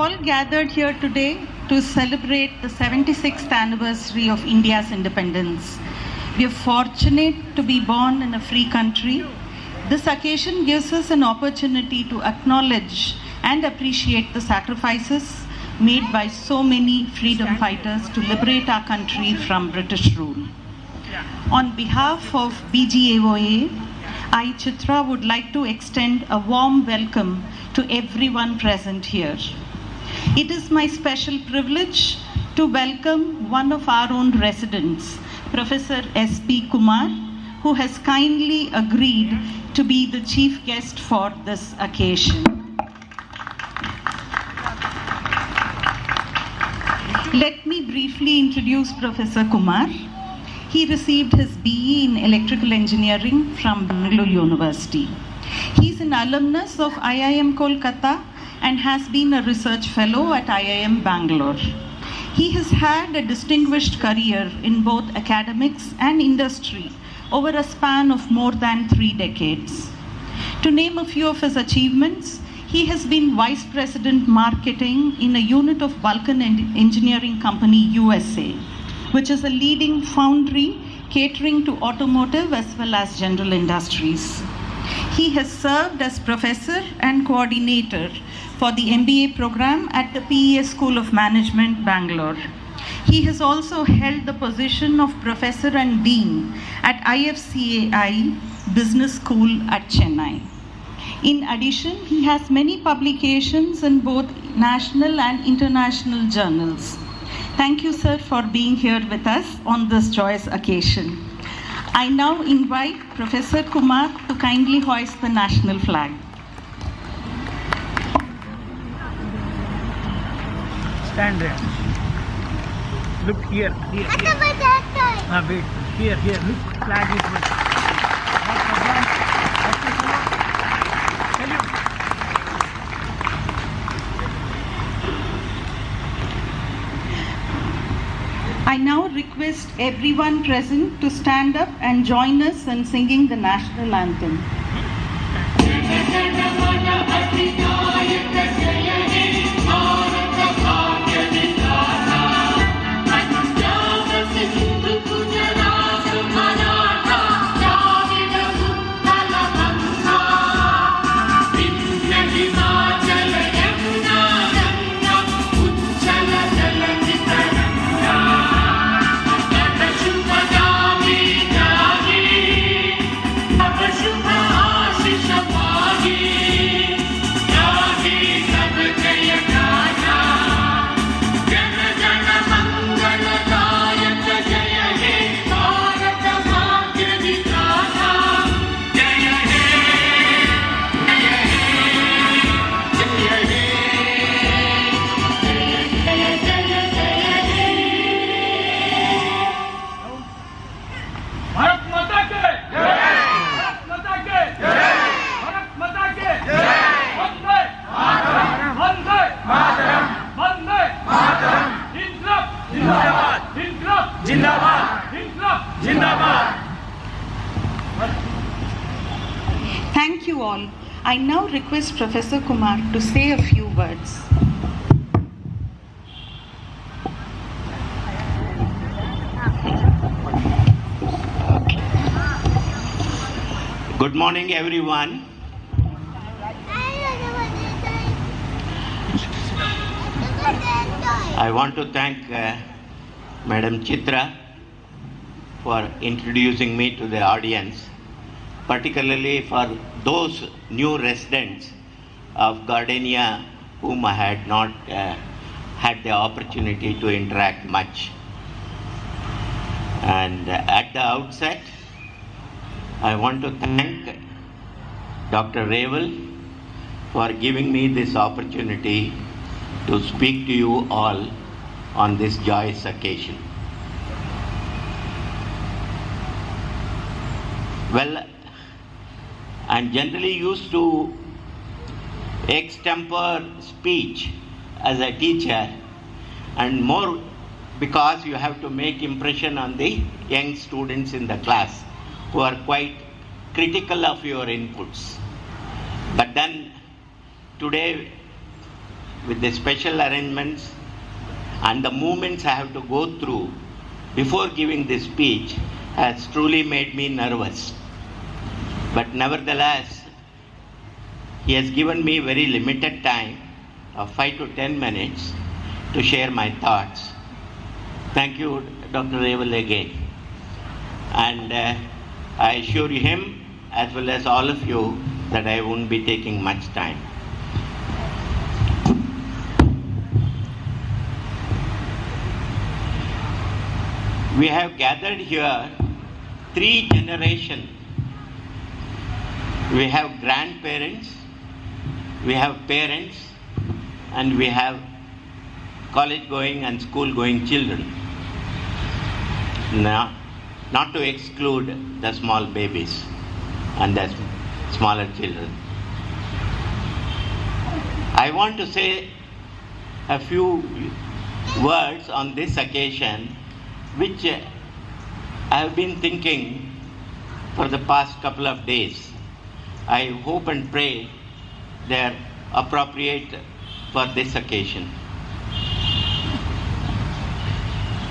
all gathered here today to celebrate the 76th anniversary of India's independence. We are fortunate to be born in a free country. This occasion gives us an opportunity to acknowledge and appreciate the sacrifices made by so many freedom fighters to liberate our country from British rule. On behalf of BGAOA, I, Chitra, would like to extend a warm welcome to everyone present here. It is my special privilege to welcome one of our own residents, Professor P Kumar, who has kindly agreed to be the chief guest for this occasion. Let me briefly introduce Professor Kumar. He received his BE in Electrical Engineering from Bangalore University. He is an alumnus of IIM Kolkata and has been a research fellow at IIM Bangalore. He has had a distinguished career in both academics and industry over a span of more than 3 decades. To name a few of his achievements, he has been Vice President Marketing in a unit of Vulcan Engineering Company USA, which is a leading foundry catering to automotive as well as general industries. He has served as professor and coordinator for the MBA program at the PES School of Management, Bangalore. He has also held the position of professor and dean at IFCAI Business School at Chennai. In addition, he has many publications in both national and international journals. Thank you, sir, for being here with us on this joyous occasion. I now invite Professor Kumar to kindly hoist the national flag. Stand there. Look here. Wait. Here. Look, flag is with. I now request everyone present to stand up and join us in singing the national anthem. Thank you all. I now request Professor Kumar to say a few words. Good morning, everyone. I want to thank Madam Chitra for introducing me to the audience, particularly for those new residents of Gardenia whom I had not had the opportunity to interact much. And at the outset, I want to thank Dr. Reval for giving me this opportunity to speak to you all on this joyous occasion. Well, I'm generally used to extempore speech as a teacher, and more because you have to make impression on the young students in the class who are quite critical of your inputs. But then today with the special arrangements and the movements I have to go through before giving this speech has truly made me nervous. But nevertheless, he has given me very limited time of 5 to 10 minutes to share my thoughts. Thank you, Dr. Reval, again. And I assure him, as well as all of you, that I won't be taking much time. We have gathered here 3 generations. We have grandparents, we have parents, and we have college-going and school-going children. Now, not to exclude the small babies and the smaller children. I want to say a few words on this occasion, which I have been thinking for the past couple of days. I hope and pray they are appropriate for this occasion.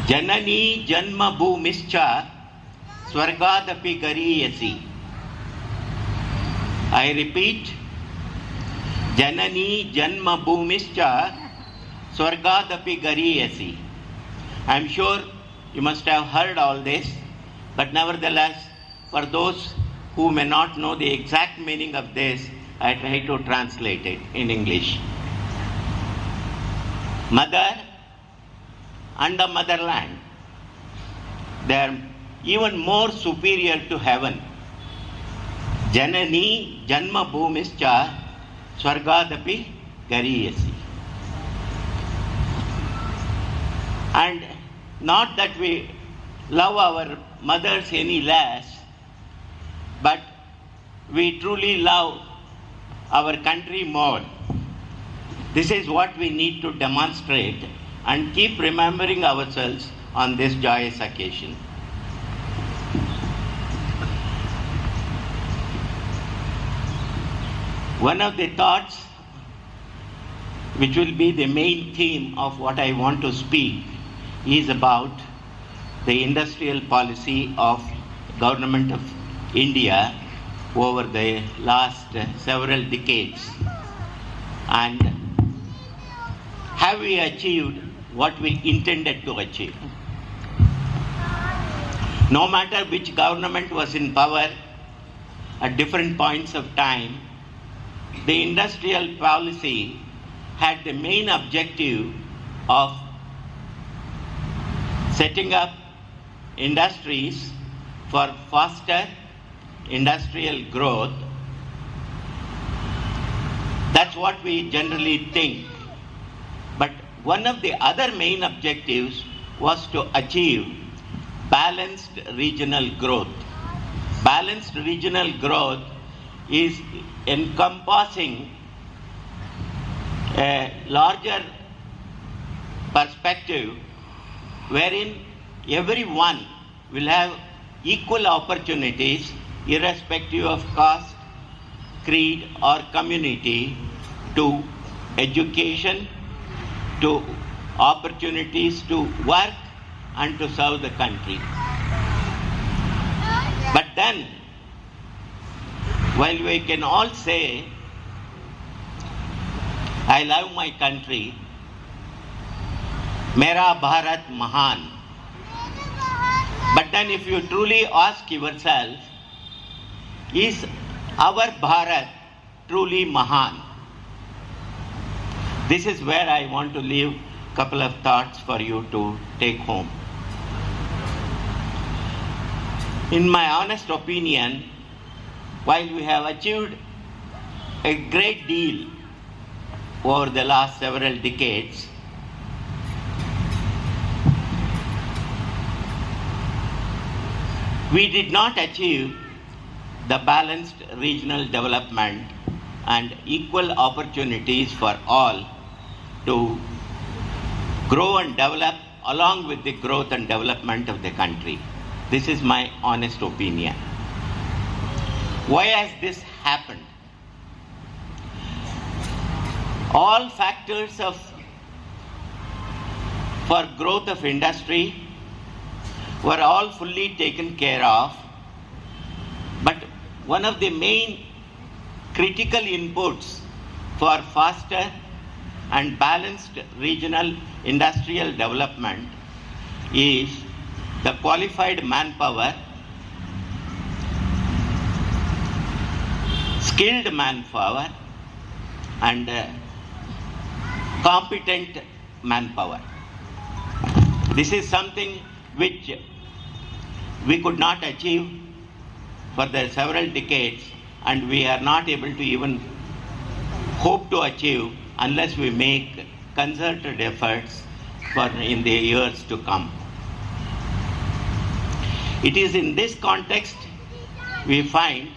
Janani janma bhumischa swargadapi gariyasi. I repeat, Janani janma bhumischa swargadapi gariyasi. I am sure you must have heard all this, but nevertheless, for those who may not know the exact meaning of this, I try to translate it in English. Mother and the motherland, they are even more superior to heaven. Janani janma bhumischa swargadapi gariyasi. And not that we love our mothers any less, but we truly love our country more. This is what we need to demonstrate and keep remembering ourselves on this joyous occasion. One of the thoughts which will be the main theme of what I want to speak is about the industrial policy of Government of India over the last several decades. And have we achieved what we intended to achieve? No matter which government was in power at different points of time, the industrial policy had the main objective of setting up industries for faster industrial growth. That's what we generally think. But one of the other main objectives was to achieve balanced regional growth. Balanced regional growth is encompassing a larger perspective wherein everyone will have equal opportunities irrespective of caste, creed or community to education, to opportunities to work and to serve the country. But then, while we can all say, I love my country, Mera Bharat Mahan. But then if you truly ask yourself, is our Bharat truly Mahan? This is where I want to leave a couple of thoughts for you to take home. In my honest opinion, while we have achieved a great deal over the last several decades, we did not achieve the balanced regional development and equal opportunities for all to grow and develop along with the growth and development of the country. This is my honest opinion. Why has this happened? All factors for growth of industry were all fully taken care of, but one of the main critical inputs for faster and balanced regional industrial development is the qualified manpower, skilled manpower, and competent manpower. This is something which we could not achieve for the several decades, and we are not able to even hope to achieve unless we make concerted efforts in the years to come. It is in this context we find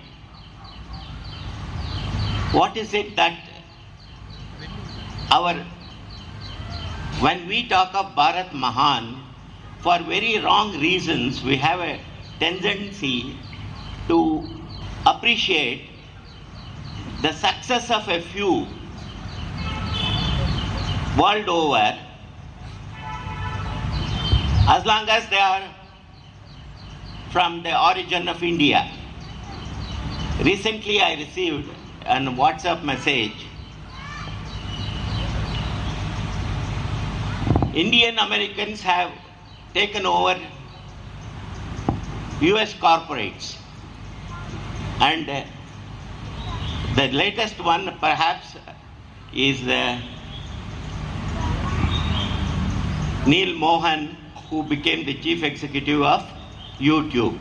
what is it that when we talk of Bharat Mahan, for very wrong reasons, we have a tendency to appreciate the success of a few world over, as long as they are from the origin of India. Recently I received a WhatsApp message. Indian Americans have taken over US corporates, and the latest one perhaps is Neil Mohan, who became the chief executive of YouTube.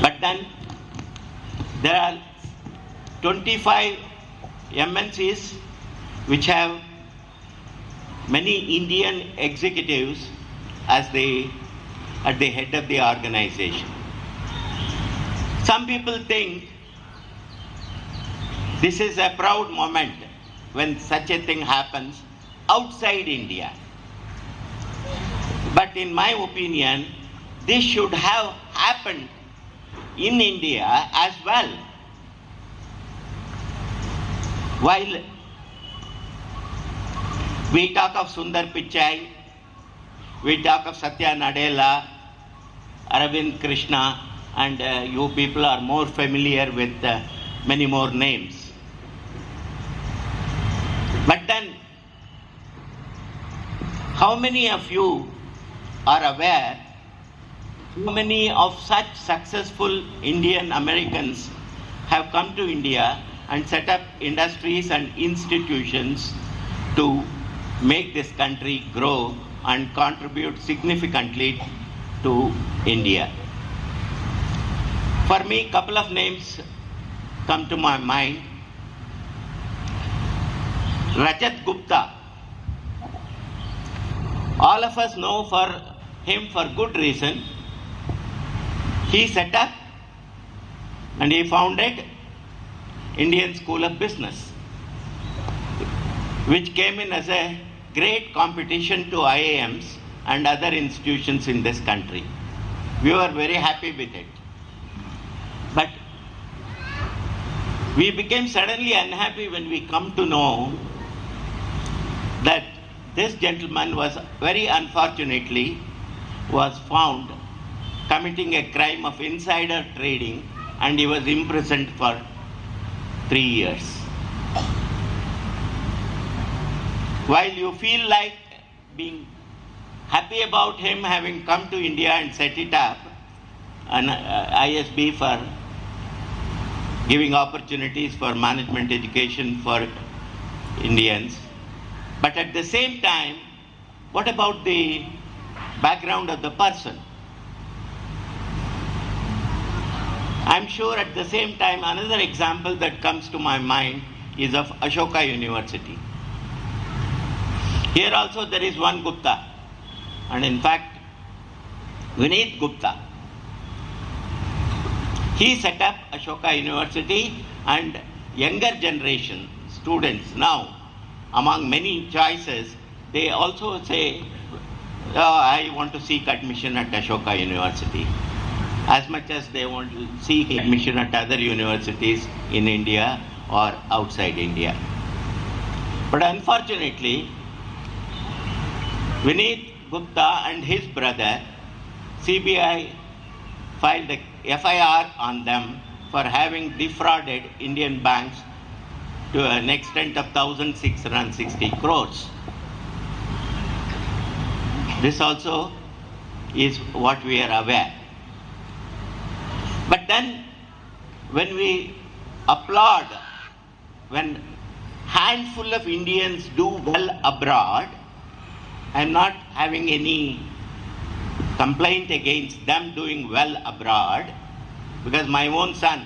But then there are 25 MNCs which have many Indian executives at the head of the organization. Some people think this is a proud moment when such a thing happens outside India. But in my opinion, this should have happened in India as well. While we talk of Sundar Pichai, we talk of Satya Nadella, Arvind Krishna, and you people are more familiar with many more names. But then, how many of you are aware how many of such successful Indian Americans have come to India and set up industries and institutions to make this country grow and contribute significantly to India? For me, a couple of names come to my mind. Rajat Gupta. All of us know him for good reason. He set up and he founded Indian School of Business, which came in as a great competition to IIMs and other institutions in this country. We were very happy with it. But we became suddenly unhappy when we come to know that this gentleman was very unfortunately was found committing a crime of insider trading, and he was imprisoned for 3 years. While you feel like being happy about him having come to India and set it up, an ISB for giving opportunities for management education for Indians, but at the same time, what about the background of the person? I'm sure at the same time, another example that comes to my mind is of Ashoka University. Here also there is one Gupta, and in fact, Vineet Gupta. He set up Ashoka University, and younger generation students now, among many choices, they also say, oh, I want to seek admission at Ashoka University, as much as they want to seek admission at other universities in India or outside India. But unfortunately, Vineet Gupta and his brother, CBI filed a FIR on them for having defrauded Indian banks to an extent of 1,660 crores. This also is what we are aware. But then, when we applaud, when handful of Indians do well abroad, I am not having any complaint against them doing well abroad, because my own son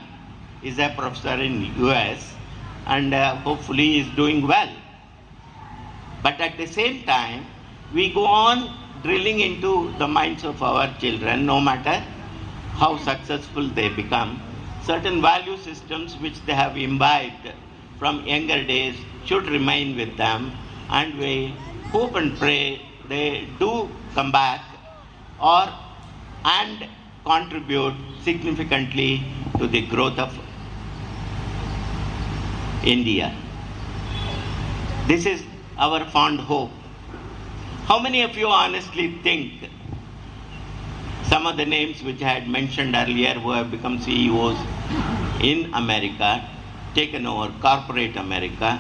is a professor in US and hopefully is doing well. But at the same time, we go on drilling into the minds of our children, no matter how successful they become. Certain value systems which they have imbibed from younger days should remain with them, and we hope and pray they do come back and contribute significantly to the growth of India. This is our fond hope. How many of you honestly think some of the names which I had mentioned earlier who have become CEOs in America, taken over corporate America,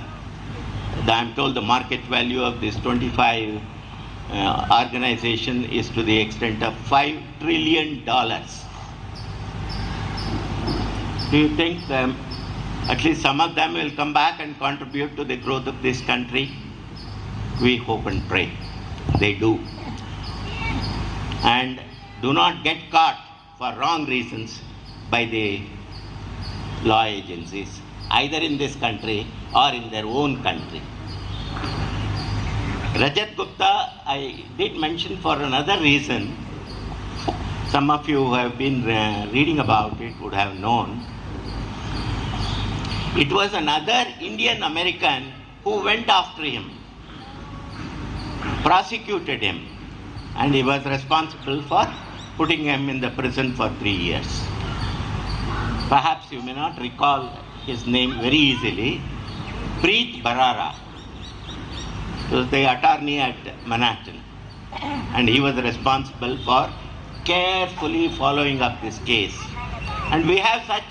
I am told the market value of this 25 organization is to the extent of $5 trillion. Do you think at least some of them will come back and contribute to the growth of this country? We hope and pray they do. And do not get caught for wrong reasons by the law agencies, either in this country or in their own country. Rajat Gupta, I did mention for another reason. Some of you who have been reading about it would have known. It was another Indian American who went after him, prosecuted him, and he was responsible for putting him in the prison for 3 years. Perhaps you may not recall his name very easily. Preet Bharara was the attorney at Manhattan, and he was responsible for carefully following up this case. And we have such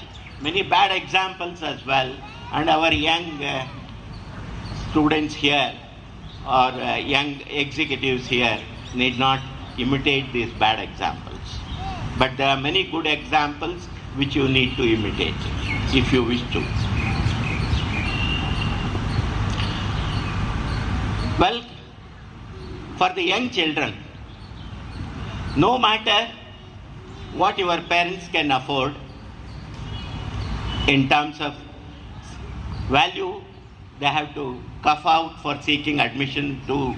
many bad examples as well, and our young students here or young executives here need not imitate these bad examples. But there are many good examples which you need to imitate if you wish to. Well, for the young children, no matter what your parents can afford in terms of value, they have to cough out for seeking admission to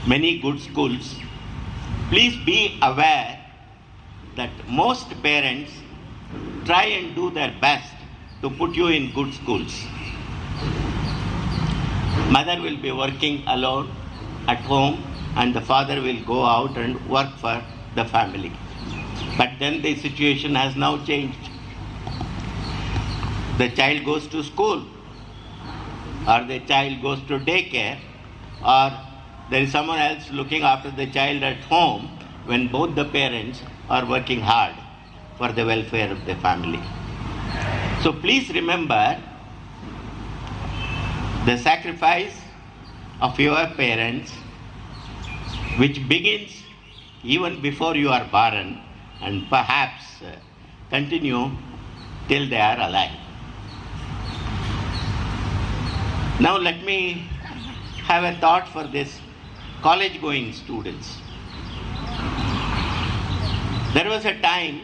many good schools. Please be aware that most parents try and do their best to put you in good schools. Mother will be working alone at home, and the father will go out and work for the family. But then the situation has now changed. The child goes to school, or the child goes to daycare, or there is someone else looking after the child at home when both the parents are working hard for the welfare of the family. So please remember the sacrifice of your parents, which begins even before you are born and perhaps continue till they are alive. Now let me have a thought for this college-going students. There was a time,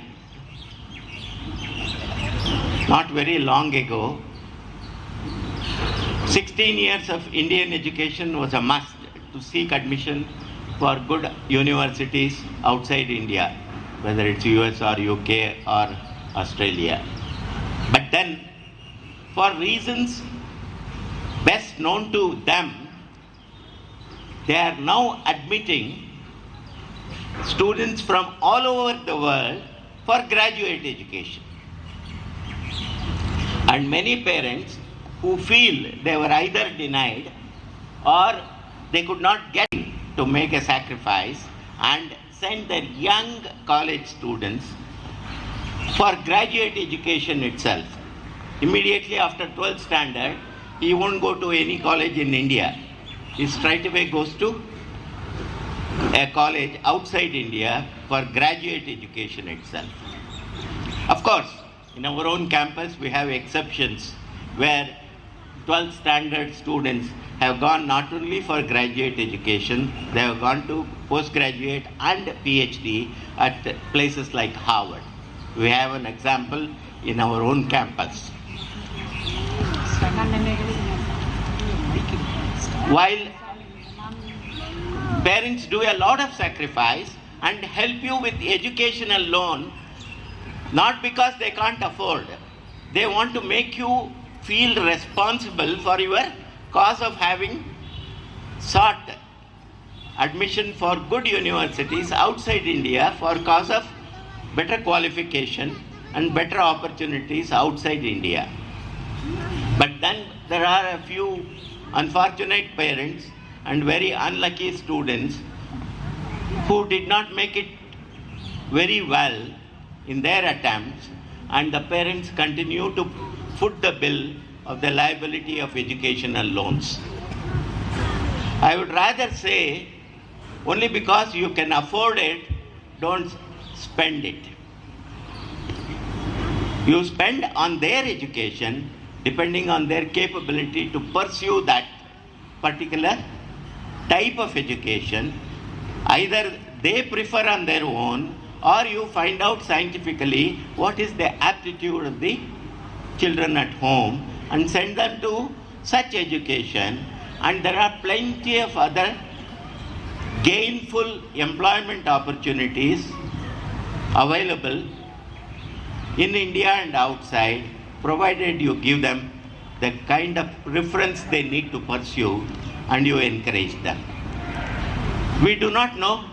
not very long ago, 16 years of Indian education was a must to seek admission for good universities outside India, whether it's US or UK or Australia. But then, for reasons best known to them, they are now admitting students from all over the world for graduate education. And many parents who feel they were either denied or they could not get to make a sacrifice and send their young college students for graduate education itself. Immediately after 12th standard, he won't go to any college in India. He straight away goes to a college outside India for graduate education itself. Of course, in our own campus, we have exceptions where 12th standard students have gone not only for graduate education, they have gone to postgraduate and PhD at places like Harvard. We have an example in our own campus. While parents do a lot of sacrifice and help you with educational loan, not because they can't afford, they want to make you feel responsible for your cause of having sought admission for good universities outside India for cause of better qualification and better opportunities outside India. But then there are a few unfortunate parents and very unlucky students who did not make it very well in their attempts, and the parents continue to foot the bill of the liability of educational loans. I would rather say, only because you can afford it, don't spend it. You spend on their education depending on their capability to pursue that particular type of education. Either they prefer on their own, or you find out scientifically what is the aptitude of the children at home and send them to such education. And there are plenty of other gainful employment opportunities available in India and outside, provided you give them the kind of preference they need to pursue and you encourage them. We do not know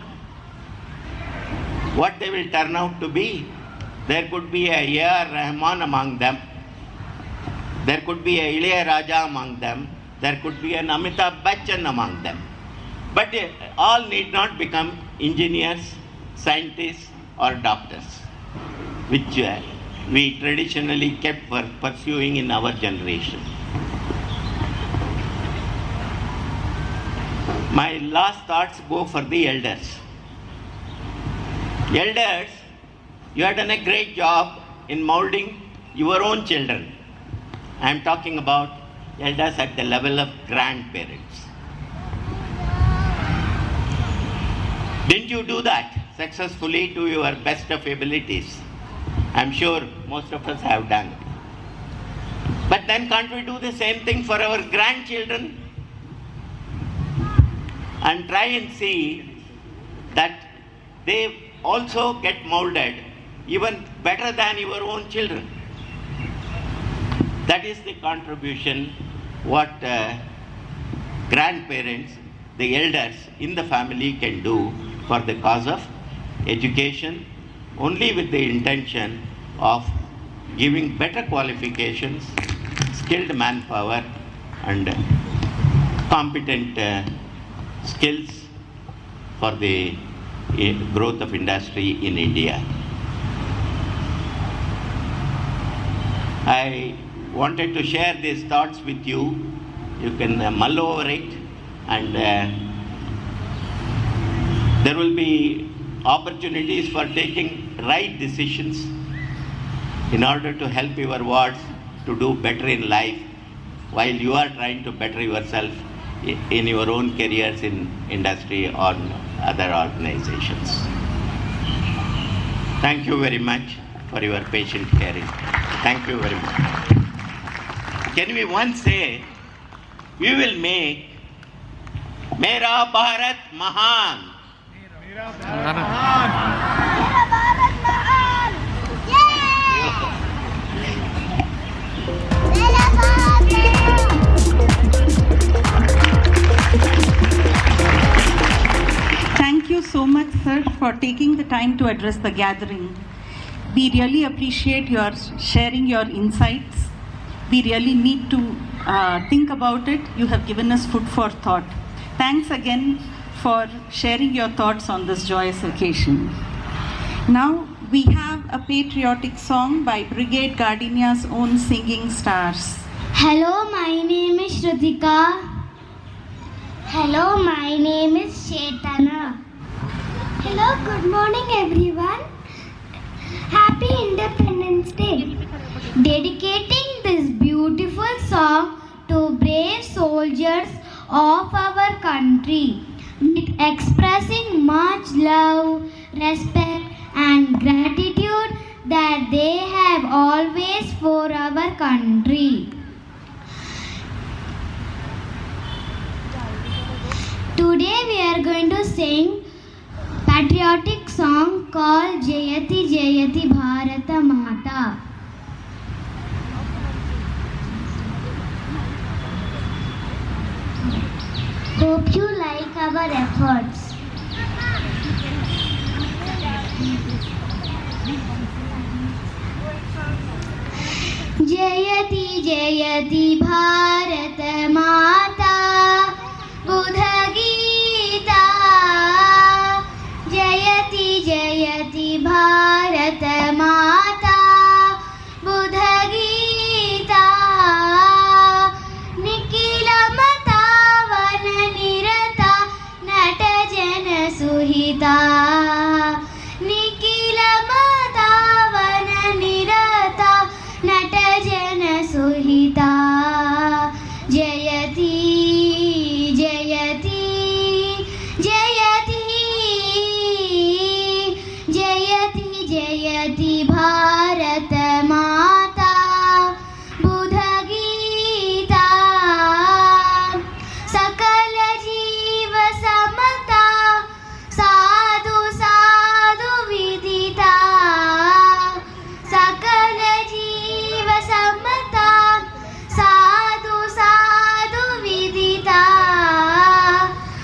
what they will turn out to be. There could be a A.R. Rahman among them. There could be a Ilayaraja among them. There could be an Amitabh Bachchan among them. But all need not become engineers, scientists, or doctors, which we traditionally kept for pursuing in our generation. My last thoughts go for the elders. Elders, you have done a great job in molding your own children. I am talking about elders at the level of grandparents. Didn't you do that successfully to your best of abilities? I'm sure most of us have done. But then can't we do the same thing for our grandchildren? And try and see that they also get molded even better than your own children. That is the contribution what grandparents, the elders in the family can do for the cause of education, only with the intention of giving better qualifications, skilled manpower, and competent skills for the growth of industry in India. I wanted to share these thoughts with you. You can mull over it, and there will be opportunities for taking right decisions in order to help your wards to do better in life while you are trying to better yourself in your own careers in industry or other organizations. Thank you very much for your patient hearing. Thank you very much. Can we once say, we will make Mera Bharat Mahan. Mera Bharat Mahan! Yay! Mera Bharat! Thank you so much, sir, for taking the time to address the gathering. We really appreciate your sharing your insights. We really need to think about it. You have given us food for thought. Thanks again for sharing your thoughts on this joyous occasion. Now we have a patriotic song by Brigade Gardenia's own singing stars. Hello, my name is Shrutika. Hello, my name is Chetana. Hello, good morning everyone. Happy Independence Day. Dedicating this beautiful song to brave soldiers of our country, with expressing much love, respect and gratitude that they have always for our country. Today we are going to sing patriotic song called Jayati Jayati Bharata Mata. Hope you like our efforts. Jayati Jayati Bharata Mata Buddha Gita. Jayati Jayati Bharata Mata Buddha Gita. Nikila Matavana Nirata Nata Jana Suhita. Nikila Matavana Nirata Nata Jana Suhita. Jayati Jayati Jayati Jayati Jayati Bharata Mata Buddha Gita. Sakala Jiva Samata Sadhu Sadhu Vidita. Sakala Jiva Samata Sadhu Sadhu Vidita.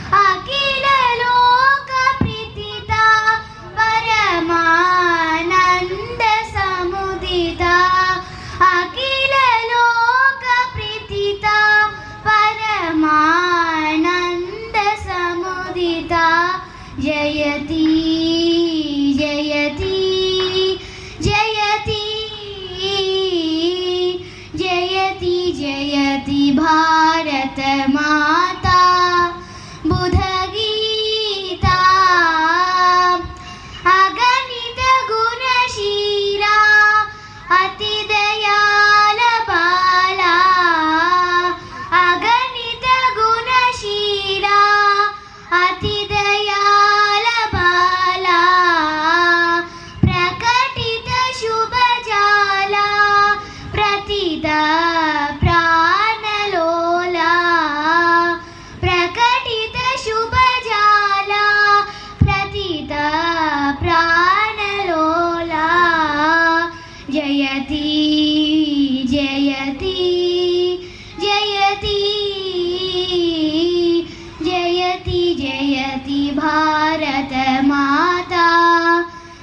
Akila Loka Pritita Paramananda Samudita. Akila Loka Pritita Paramananda Samudita. Jayati Jayati Jayati Jayati Jayati Bharata Mata Buddha Gita. Aganita Gunashila Ati Dayala Bala. Aganita Gunashila Ati Dayala Bala. Prakatita Shubhajala Pratita Pranalola. Prakatita Shubhajala Pratita Pranalola. Jayati Jayati Jayati Jayati Jayati Bharata Mata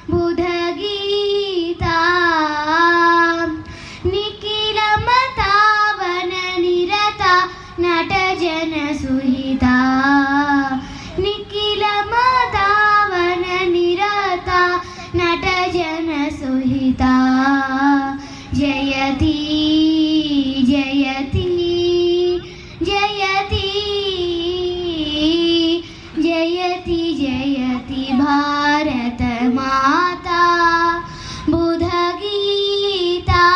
Buddha Gita. Nikila Matavana Nirata Nata Jana Suhita. Nikila Matavana Nirata Nata Jana Suhita. Jayati Jayati Jayati Jayati Jayati Bharata Mata Buddha Gita.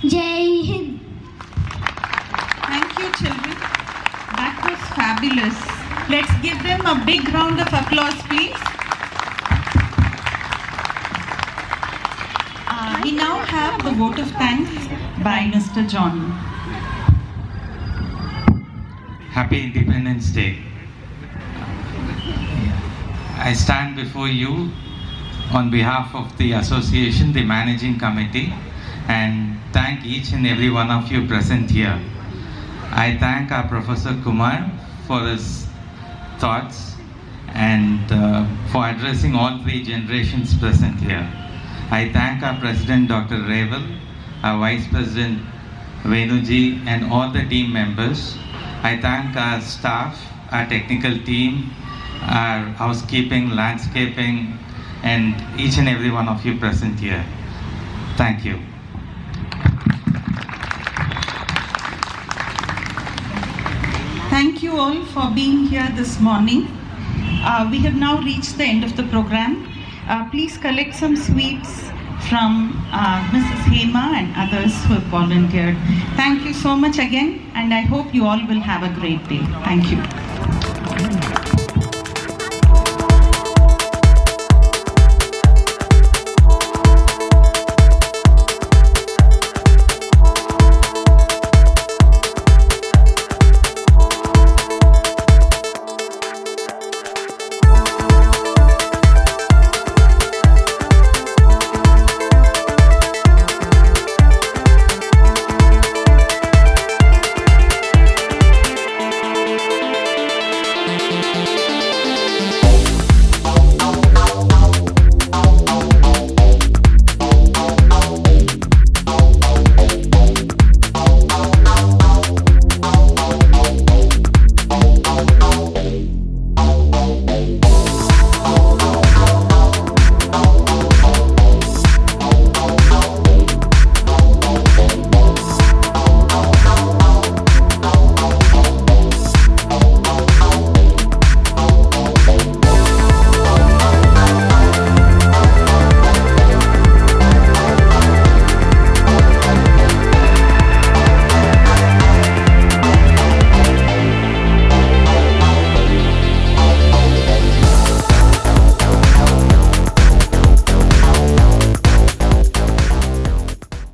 Jai Hind. Thank you, children. That was fabulous. Let's give them a big round of applause, please. We now have the vote of thanks by Mr. John. Happy Independence Day. I stand before you on behalf of the association, the managing committee, and thank each and every one of you present here. I thank our Professor Kumar for his thoughts and for addressing all three generations present here. I thank our President Dr. Reval, our Vice President Venuji, and all the team members. I thank our staff, our technical team, our housekeeping, landscaping, and each and every one of you present here. Thank you. Thank you all for being here this morning. We have now reached the end of the program. Please collect some sweets from Mrs. Hema and others who have volunteered. Thank you so much again, and I hope you all will have a great day. Thank you.